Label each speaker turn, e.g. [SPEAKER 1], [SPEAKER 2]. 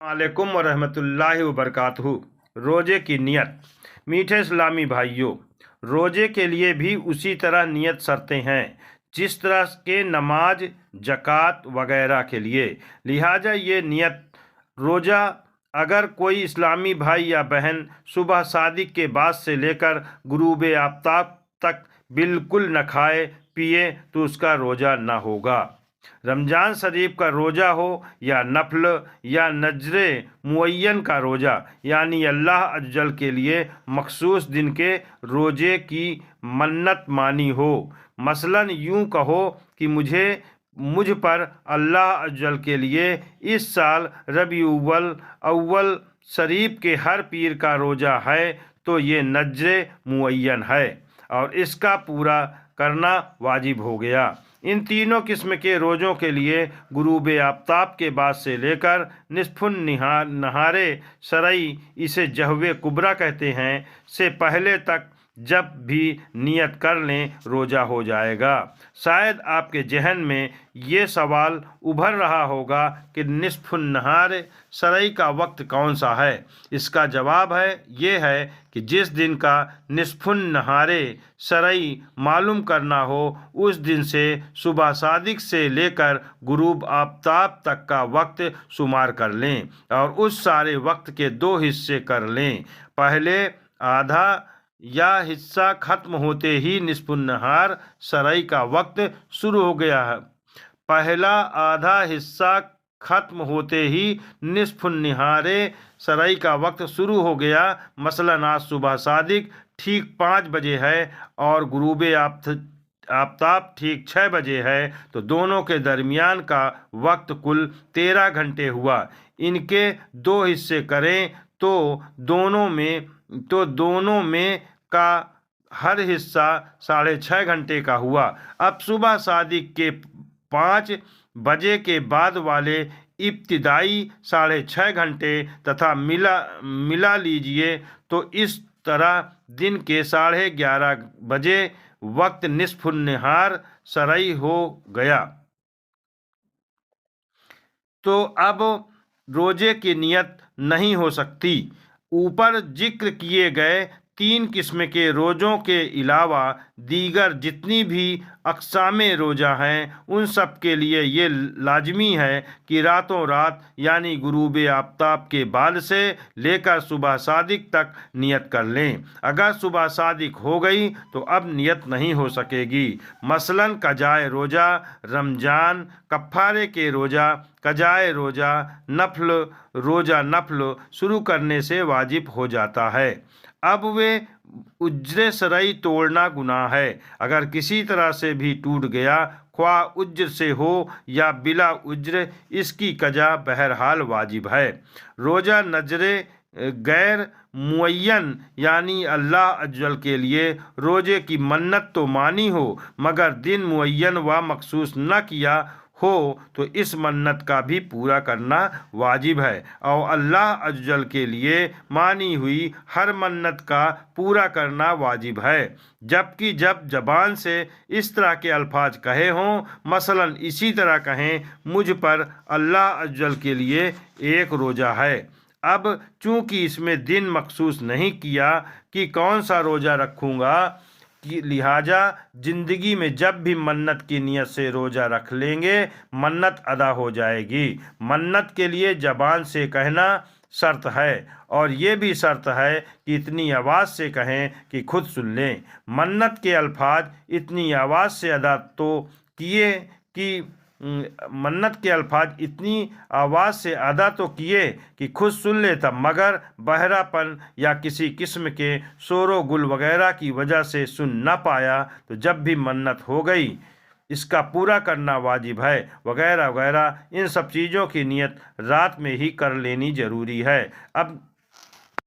[SPEAKER 1] वालेकुम वरहमतुल्लाहि वबरकातुहू। रोज़े की नियत। मीठे इस्लामी भाइयों, रोज़े के लिए भी उसी तरह नियत शर्तें हैं जिस तरह के नमाज, ज़कात वगैरह के लिए। लिहाजा ये नियत रोज़ा अगर कोई इस्लामी भाई या बहन सुबह सादिक के बाद से लेकर गुरूब आफ्ताब तक बिल्कुल न खाए पिए तो उसका रोज़ा न होगा। रमज़ान शरीफ का रोज़ा हो या नफल या नज़्रे मुअय्यन का रोज़ा, यानी अल्लाह अज्जल के लिए मखसूस दिन के रोज़े की मन्नत मानी हो। मसलन यूँ कहो कि मुझ पर अल्लाह अज्जल के लिए इस साल रबीउल अव्वल शरीफ के हर पीर का रोज़ा है, तो ये नज़्रे मुअय्यन है और इसका पूरा करना वाजिब हो गया। इन तीनों किस्म के रोज़ों के लिए गुरूब आफ्ताब के बाद से लेकर निस्फुन नहारे शरई, इसे जहवे कुबरा कहते हैं, से पहले तक जब भी नियत कर लें रोज़ा हो जाएगा। शायद आपके जहन में ये सवाल उभर रहा होगा कि निस्फुन नहार शरई का वक्त कौन सा है। इसका जवाब ये है कि जिस दिन का निस्फुन नहारे शरई मालूम करना हो उस दिन से सुबह सादिक से लेकर गुरूब आफ्ताब तक का वक्त शुमार कर लें और उस सारे वक्त के दो हिस्से कर लें। पहले आधा या हिस्सा ख़त्म होते ही निस्फुन नहार शरई का वक्त शुरू हो गया है। पहला आधा हिस्सा ख़त्म होते ही निस्फुन नहारे शरई का वक्त शुरू हो गया। मसलन आज सुबह सादिक ठीक 5 बजे है और गुरूब आफ्ताब ठीक 6 बजे है, तो दोनों के दरमियान का वक्त कुल 13 घंटे हुआ। इनके दो हिस्से करें तो दोनों में का हर हिस्सा 6.5 घंटे का हुआ। अब सुबह सादिक के 5 बजे के बाद वाले इब्तिदाई 6.5 घंटे तथा मिला लीजिए तो इस तरह दिन के 11:30 बजे वक्त निस्फुन नहार शरई हो गया। तो अब रोज़े की नियत नहीं हो सकती। ऊपर जिक्र किए गए 3 किस्म के रोज़ों के अलावा दीगर जितनी भी अक़सामे रोज़ा हैं उन सब के लिए ये लाजमी है कि रातों रात यानी गुरूब आफ्ताब के बाद से लेकर सुबह सादिक तक नियत कर लें। अगर सुबह सादिक हो गई तो अब नियत नहीं हो सकेगी। मसलन कजाए रोज़ा, रमज़ान, कफ़ारे के रोज़ा, कजाए रोज़ा, नफल शुरू करने से वाजिब हो जाता है। अब वे उज्र शरई तोड़ना गुनाह है। अगर किसी तरह से भी टूट गया, ख्वाह उज्र से हो या बिला उज्र, इसकी कजा बहरहाल वाजिब है। रोज़ा नज़रे गैर मुअय्यन यानी अल्लाह अज्जल के लिए रोज़े की मन्नत तो मानी हो मगर दिन मुअय्यन व मखसूस न किया हो तो इस मन्नत का भी पूरा करना वाजिब है और अल्लाह अज्जल के लिए मानी हुई हर मन्नत का पूरा करना वाजिब है। जबकि जब ज़बान से इस तरह के अल्फाज कहे हों, मसलन इसी तरह कहें, मुझ पर अल्लाह अज्जल के लिए एक रोज़ा है। अब चूँकि इसमें दिन मखसूस नहीं किया कि कौन सा रोज़ा रखूँगा, लिहाजा ज़िंदगी में जब भी मन्नत की नियत से रोज़ा रख लेंगे मन्नत अदा हो जाएगी। मन्नत के लिए ज़बान से कहना शर्त है और ये भी शर्त है कि इतनी आवाज़ से कहें कि खुद सुन लें। मन्नत के अल्फाज इतनी आवाज़ से अदा तो किए कि खुद सुन ले तब, मगर बहरापन या किसी किस्म के शोरो गुल वगैरह की वजह से सुन न पाया तो जब भी मन्नत हो गई इसका पूरा करना वाजिब है वगैरह वगैरह। इन सब चीज़ों की नियत रात में ही कर लेनी ज़रूरी है। अब